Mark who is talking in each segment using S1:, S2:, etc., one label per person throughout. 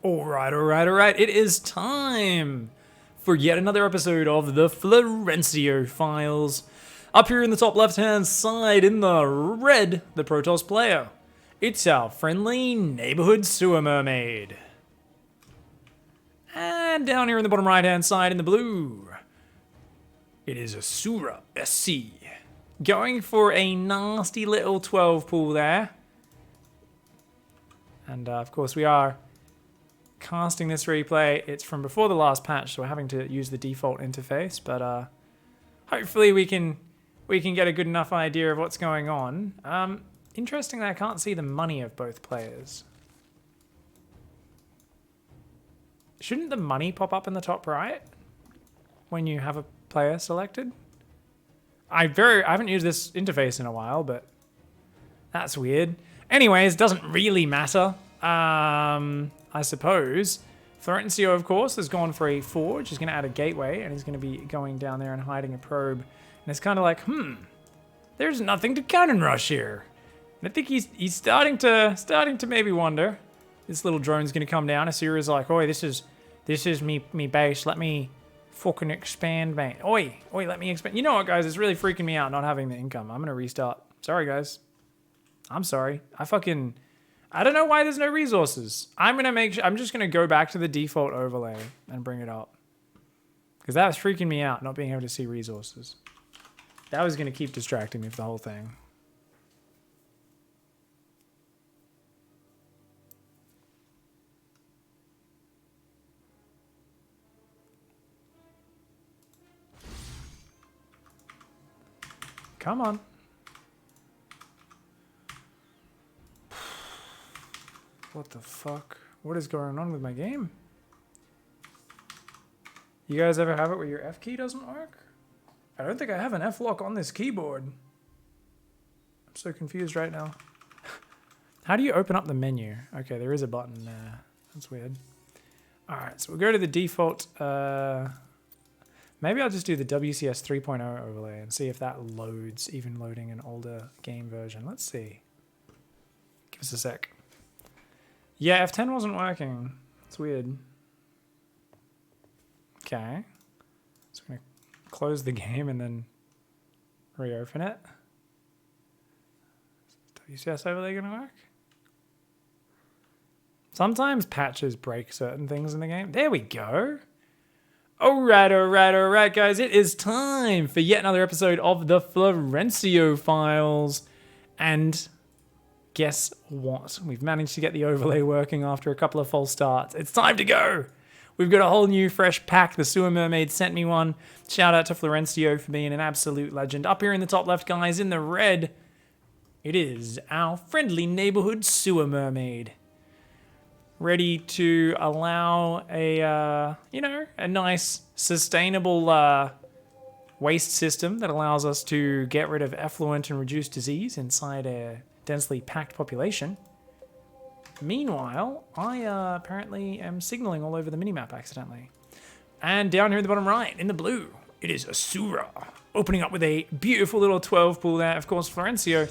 S1: Alright. It is time for yet another episode of the Florencio Files. Up here in the top left-hand side in the red, the Protoss player. It's our friendly neighborhood sewer mermaid. And down here in the bottom right-hand side in the blue, it is Asura SC. Going for a nasty little 12 pool there. And of course we are casting this replay. It's from before the last patch, so we're having to use the default interface, but hopefully we can get a good enough idea of what's going on. Interestingly, I can't see the money of both players. Shouldn't the money pop up in the top right when you have a player selected? I haven't used this interface in a while, but that's weird. Anyways, doesn't really matter. I suppose. Florencio, of course, has gone for a forge. He's going to add a gateway, and he's going to be going down there and hiding a probe. And it's kind of like, there's nothing to cannon rush here. And I think he's starting to maybe wonder. This little drone's going to come down. Asura's like, oi, this is me base. Let me fucking expand, mate. Oi, let me expand. You know what, guys? It's really freaking me out not having the income. I'm going to restart. Sorry, guys. I'm sorry. I don't know why there's no resources. I'm just gonna go back to the default overlay and bring it up. Because that was freaking me out, not being able to see resources. That was gonna keep distracting me for the whole thing. Come on. What the fuck? What is going on with my game? You guys ever have it where your F key doesn't work? I don't think I have an F lock on this keyboard. I'm so confused right now. How do you open up the menu? Okay, there is a button there. That's weird. Alright, so we'll go to the default. Maybe I'll just do the WCS 3.0 overlay and see if that loads, even loading an older game version. Let's see. Give us a sec. Yeah, F10 wasn't working. It's weird. Okay. So I'm going to close the game and then reopen it. Is WCS overlay going to work? Sometimes patches break certain things in the game. There we go. Alright, guys. It is time for yet another episode of the Florencio Files. And guess what? We've managed to get the overlay working after a couple of false starts. It's time to go! We've got a whole new fresh pack. The Sewer Mermaid sent me one. Shout out to Florencio for being an absolute legend. Up here in the top left, guys, in the red, it is our friendly neighborhood Sewer Mermaid. Ready to allow a nice, sustainable waste system that allows us to get rid of effluent and reduce disease inside a densely packed population. Meanwhile, I apparently am signaling all over the minimap accidentally. And down here in the bottom right, in the blue, it is Asura, opening up with a beautiful little 12 pool there. Of course, Florencio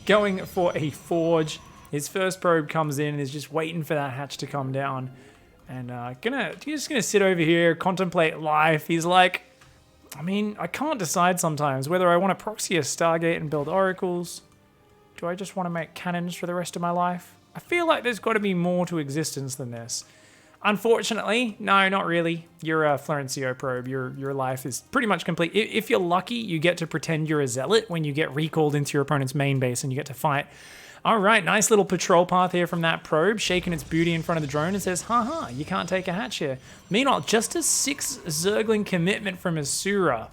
S1: going for a forge. His first probe comes in and is just waiting for that hatch to come down. And he's just gonna sit over here, contemplate life. He's like, I can't decide sometimes whether I want to proxy a Stargate and build oracles. Do I just want to make cannons for the rest of my life? I feel like there's got to be more to existence than this. Unfortunately, no, not really. You're a Florencio probe. Your life is pretty much complete. If you're lucky, you get to pretend you're a zealot when you get recalled into your opponent's main base and you get to fight. All right, nice little patrol path here from that probe, shaking its booty in front of the drone and says, haha, you can't take a hatch here. Meanwhile, just a 6 Zergling commitment from Asura.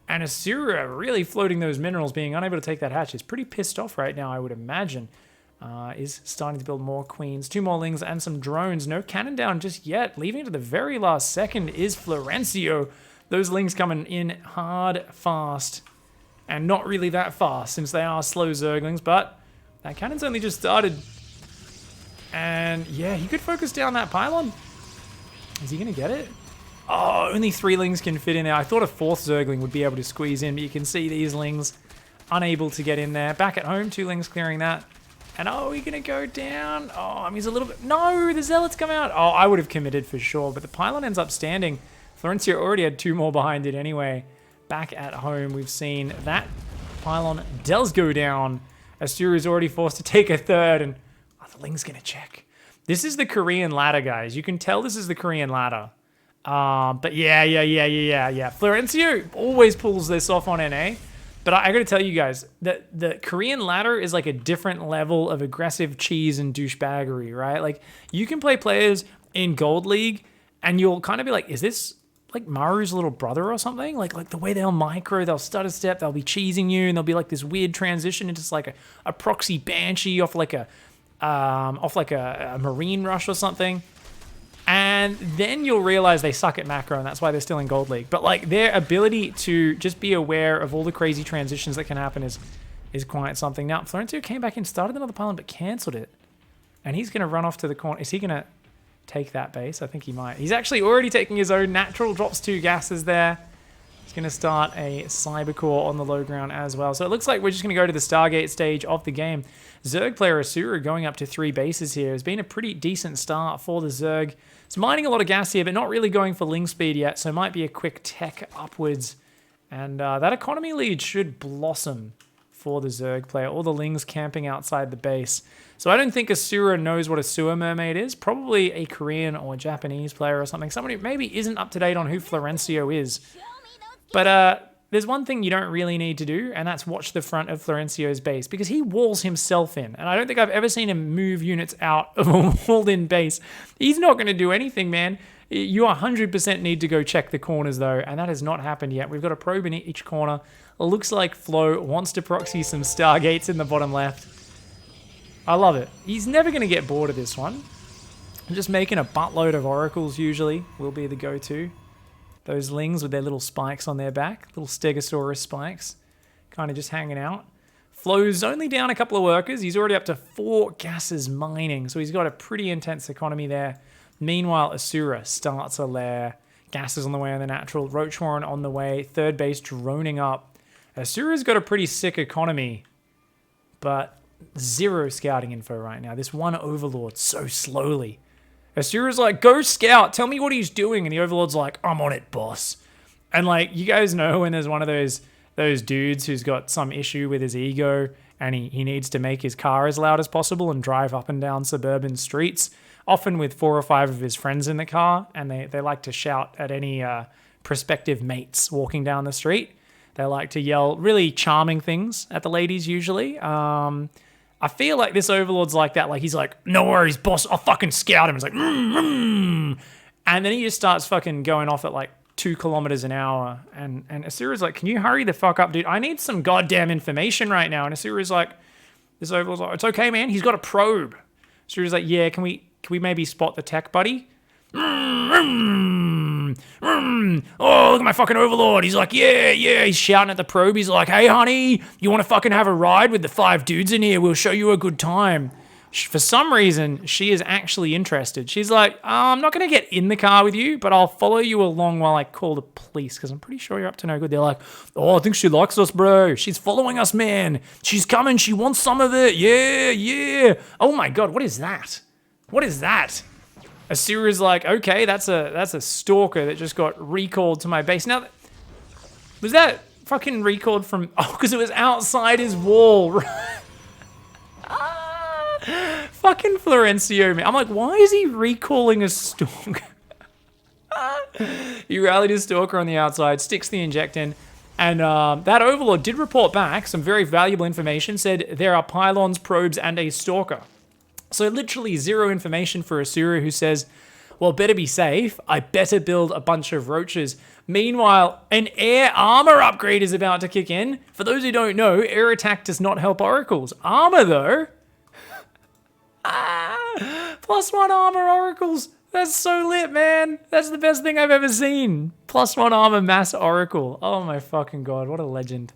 S1: And Asura really floating those minerals, being unable to take that hatch, is pretty pissed off right now, I would imagine. Is starting to build more queens, 2 more lings and some drones. No cannon down just yet. Leaving it to the very last second is Florencio. Those lings coming in hard, fast, and not really that fast since they are slow Zerglings, but that cannon's only just started. And yeah, he could focus down that pylon. Is he going to get it? Oh, only 3 lings can fit in there. I thought a 4th Zergling would be able to squeeze in, but you can see these lings unable to get in there. Back at home, 2 lings clearing that. And oh, are we going to go down? Oh, I mean, he's a little bit... No, the Zealots come out. Oh, I would have committed for sure. But the pylon ends up standing. Florencio already had 2 more behind it anyway. Back at home, we've seen that pylon does go down. Asura is already forced to take a 3rd. And oh, the Ling's going to check. This is the Korean ladder, guys. You can tell this is the Korean ladder. But yeah. Florencio always pulls this off on NA. But I gotta tell you guys, that the Korean ladder is like a different level of aggressive cheese and douchebaggery, right? Like, you can play players in Gold League, and you'll kind of be like, is this like Maru's little brother or something? Like the way they'll micro, they'll stutter step, they'll be cheesing you, and there'll be like this weird transition into just like a proxy banshee off like a marine rush or something. And then you'll realize they suck at macro, and that's why they're still in Gold League. But like, their ability to just be aware of all the crazy transitions that can happen is quite something. Now, Florencio came back and started another pylon, but cancelled it. And he's going to run off to the corner. Is he going to take that base? I think he might. He's actually already taking his own natural, drops 2 gases there. He's going to start a Cybercore on the low ground as well. So it looks like we're just going to go to the Stargate stage of the game. Zerg player Asura going up to 3 bases here. It's been a pretty decent start for the Zerg. It's mining a lot of gas here, but not really going for Ling speed yet, so it might be a quick tech upwards. And that economy lead should blossom for the Zerg player. All the Lings camping outside the base. So I don't think Asura knows what a sewer mermaid is. Probably a Korean or Japanese player or something. Somebody who maybe isn't up to date on who Florencio is. But there's one thing you don't really need to do, and that's watch the front of Florencio's base, because he walls himself in. And I don't think I've ever seen him move units out of a walled-in base. He's not going to do anything, man. You 100% need to go check the corners, though, and that has not happened yet. We've got a probe in each corner. It looks like Flo wants to proxy some Stargates in the bottom left. I love it. He's never going to get bored of this one. Just making a buttload of oracles, usually, will be the go-to. Those Lings with their little spikes on their back, little Stegosaurus spikes, kind of just hanging out. Flo's only down a couple of workers. He's already up to 4 gases mining, so he's got a pretty intense economy there. Meanwhile, Asura starts a lair. Gases on the way on the natural. Roach Warren on the way. 3rd base droning up. Asura's got a pretty sick economy, but 0 scouting info right now. This one Overlord so slowly. Asura's like, go scout, tell me what he's doing. And the Overlord's like, I'm on it, boss. And like, you guys know when there's one of those dudes who's got some issue with his ego and he needs to make his car as loud as possible and drive up and down suburban streets, often with 4 or 5 of his friends in the car, and they like to shout at any prospective mates walking down the street. They like to yell really charming things at the ladies usually. I feel like this Overlord's like that. Like, he's like, no worries, boss, I'll fucking scout him. He's like, And then he just starts fucking going off at like 2 kilometers an hour. And Asura's like, can you hurry the fuck up, dude? I need some goddamn information right now. And Asura's like, this Overlord's like, it's okay, man. He's got a probe. Asura's like, yeah, can we maybe spot the tech, buddy? Oh, look at my fucking Overlord. He's like, yeah. He's shouting at the probe. He's like, hey, honey, you want to fucking have a ride with the 5 dudes in here? We'll show you a good time. For some reason, she is actually interested. She's like, I'm not going to get in the car with you, but I'll follow you along while I call the police, because I'm pretty sure you're up to no good. They're like, oh, I think she likes us, bro. She's following us, man. She's coming. She wants some of it. Yeah. Oh my God, what is that? What is that? Asura's like, okay, that's a stalker that just got recalled to my base. Now, was that fucking recalled from... Oh, because it was outside his wall, right? Fucking Florencio, man. I'm like, why is he recalling a stalker? He rallied his stalker on the outside, sticks the inject in, and that Overlord did report back some very valuable information, said there are pylons, probes, and a stalker. So literally 0 information for Asura, who says, well, better be safe. I better build a bunch of roaches. Meanwhile, an air armor upgrade is about to kick in. For those who don't know, air attack does not help oracles. Armor, though. +1 armor oracles. That's so lit, man. That's the best thing I've ever seen. +1 armor mass oracle. Oh my fucking God, what a legend.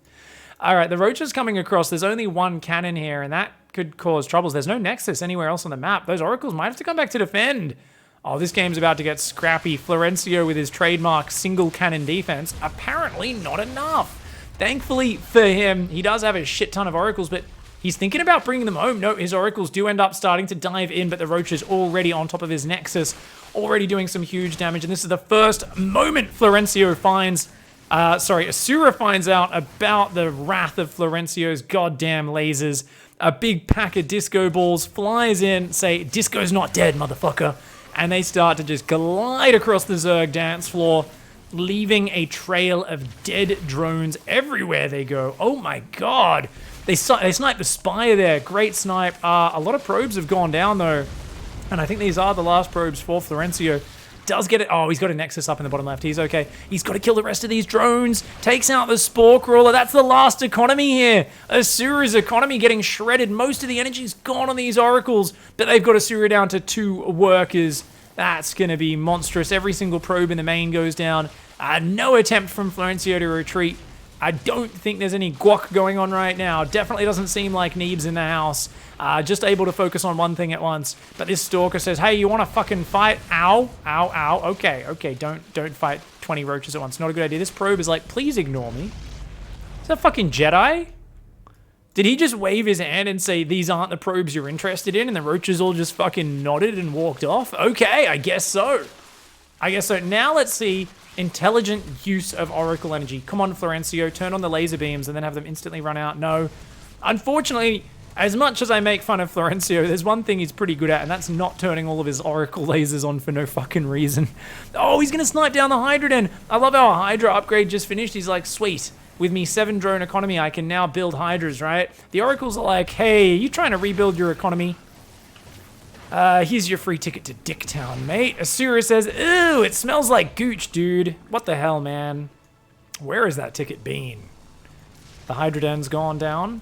S1: All right, the roaches coming across. There's only 1 cannon here, and that could cause troubles. There's no nexus anywhere else on the map. Those oracles might have to come back to defend. Oh, this game's about to get scrappy. Florencio with his trademark single cannon defense. Apparently not enough. Thankfully for him, he does have a shit ton of oracles, but He's thinking about bringing them home. No, his oracles do end up starting to dive in, but the roach is already on top of his nexus, already doing some huge damage. And this is the first moment Florencio finds, Asura finds out about the wrath of Florencio's goddamn lasers. A big pack of disco balls flies in, say, "Disco's not dead, motherfucker." And they start to just glide across the Zerg dance floor, leaving a trail of dead drones everywhere they go. Oh my god. They snipe the Spire there. Great snipe. A lot of probes have gone down, though. And I think these are the last probes for Florencio. Does get it. Oh, he's got a nexus up in the bottom left. He's okay. He's got to kill the rest of these drones. Takes out the Spore Crawler. That's the last economy here. Asura's economy getting shredded. Most of the energy's gone on these oracles. But they've got Asura down to 2 workers. That's going to be monstrous. Every single probe in the main goes down. No attempt from Florencio to retreat. I don't think there's any guac going on right now. Definitely doesn't seem like Neeb's in the house. Just able to focus on one thing at once. But this Stalker says, "Hey, you want to fucking fight? Ow, ow, ow. Okay, don't fight 20 roaches at once. Not a good idea." This probe is like, "Please ignore me." Is that fucking Jedi? Did he just wave his hand and say, "These aren't the probes you're interested in," and the roaches all just fucking nodded and walked off? Okay, I guess so. Now let's see intelligent use of Oracle energy. Come on, Florencio, turn on the laser beams and then have them instantly run out. No. Unfortunately, as much as I make fun of Florencio, there's one thing he's pretty good at, and that's not turning all of his Oracle lasers on for no fucking reason. Oh, he's gonna snipe down the Hydra Den. I love how a Hydra upgrade just finished. He's like, "Sweet. With me 7 drone economy, I can now build Hydras," right? The Oracles are like, "Hey, you trying to rebuild your economy? Here's your free ticket to Dicktown, mate." Asura says, "Ew, it smells like gooch, dude." What the hell, man? Where has that ticket been? The Hydra Den's gone down.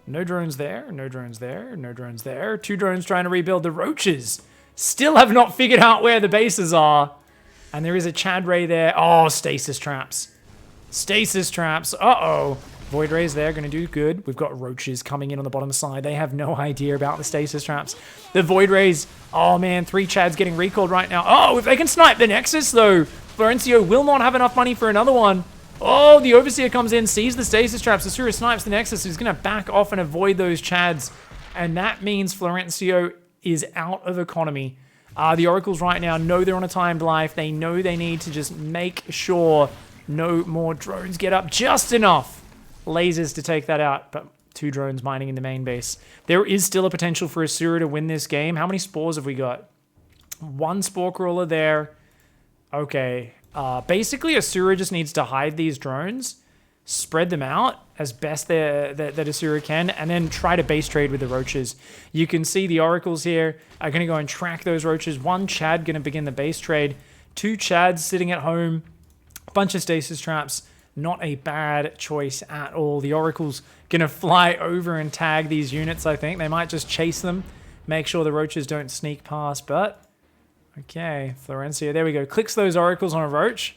S1: No drones there, no drones there, no drones there. 2 drones trying to rebuild the roaches. Still have not figured out where the bases are. And there is a Chad Ray there. Oh, stasis traps. Stasis traps. Uh-oh. Void Rays there, going to do good. We've got roaches coming in on the bottom side. They have no idea about the stasis traps. The Void Rays, oh man, 3 Chads getting recalled right now. Oh, if they can snipe the Nexus though, Florencio will not have enough money for another one. Oh, the Overseer comes in, sees the stasis traps. Asura snipes the Nexus. He's going to back off and avoid those Chads. And that means Florencio is out of economy. The Oracles right now know they're on a timed life. They know they need to just make sure no more drones get up. Just enough lasers to take that out, but 2 drones mining in the main base. There is still a potential for Asura to win this game. How many spores have we got? 1 Spore Crawler there. Okay. Basically, Asura just needs to hide these drones, spread them out as best that Asura can, and then try to base trade with the roaches. You can see the Oracles here are going to go and track those roaches. 1 Chad going to begin the base trade. 2 Chads sitting at home. A bunch of stasis traps. Not a bad choice at all. The Oracle's going to fly over and tag these units, I think. They might just chase them, make sure the roaches don't sneak past, but... Okay, Florencio, there we go. Clicks those Oracles on a roach,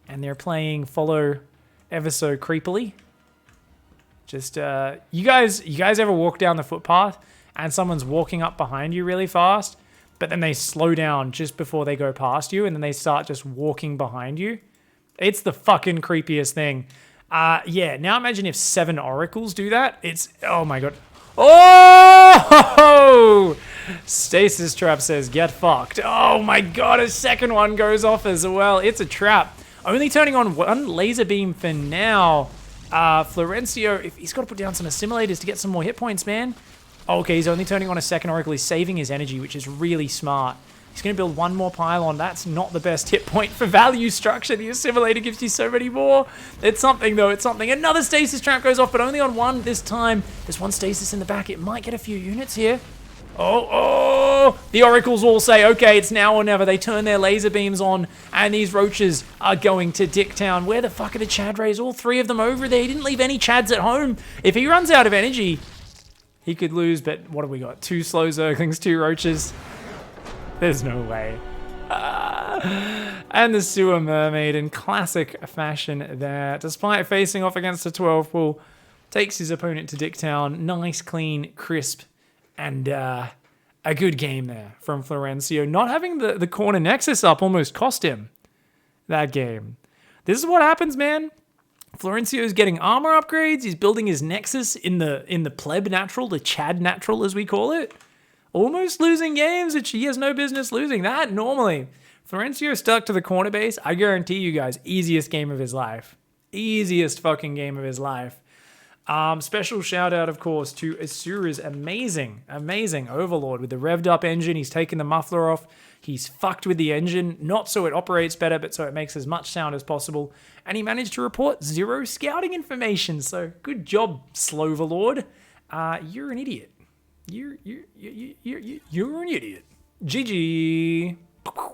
S1: and they're playing follow ever so creepily. Just, you guys ever walk down the footpath, and someone's walking up behind you really fast, but then they slow down just before they go past you, and then they start just walking behind you? It's the fucking creepiest thing. Yeah, now imagine if 7 Oracles do that. It's, oh my god. Oh! Stasis Trap says, "Get fucked." Oh my god, a second one goes off as well. It's a trap. Only turning on 1 laser beam for now. Florencio, if he's got to put down some assimilators to get some more hit points, man. Okay, he's only turning on a second Oracle. He's saving his energy, which is really smart. He's going to build 1 more pylon. That's not the best hit point for value structure. The assimilator gives you so many more. It's something, though. It's something. Another stasis trap goes off, but only on 1 this time. There's 1 stasis in the back. It might get a few units here. Oh! The Oracles all say, okay, it's now or never. They turn their laser beams on, and these roaches are going to Dicktown. Where the fuck are the Chad Rays? All 3 of them over there. He didn't leave any Chads at home. If he runs out of energy, he could lose, but what have we got? 2 slow Zerglings, 2 roaches. There's no way. And the Sewer Mermaid in classic fashion there. Despite facing off against a 12 pool, takes his opponent to Dicktown. Nice, clean, crisp, and a good game there from Florencio. Not having the corner nexus up almost cost him that game. This is what happens, man. Florencio's getting armor upgrades. He's building his nexus in the pleb natural, the Chad natural as we call it. Almost losing games which he has no business losing. That normally. Florencio stuck to the corner base. I guarantee you guys, easiest game of his life. Easiest fucking game of his life. Special shout out, of course, to Asura's amazing Overlord with the revved up engine. He's taken the muffler off. He's fucked with the engine, not so it operates better, but so it makes as much sound as possible. And he managed to report 0 scouting information. So good job, Sloverlord. You're an idiot. You're an idiot. GG.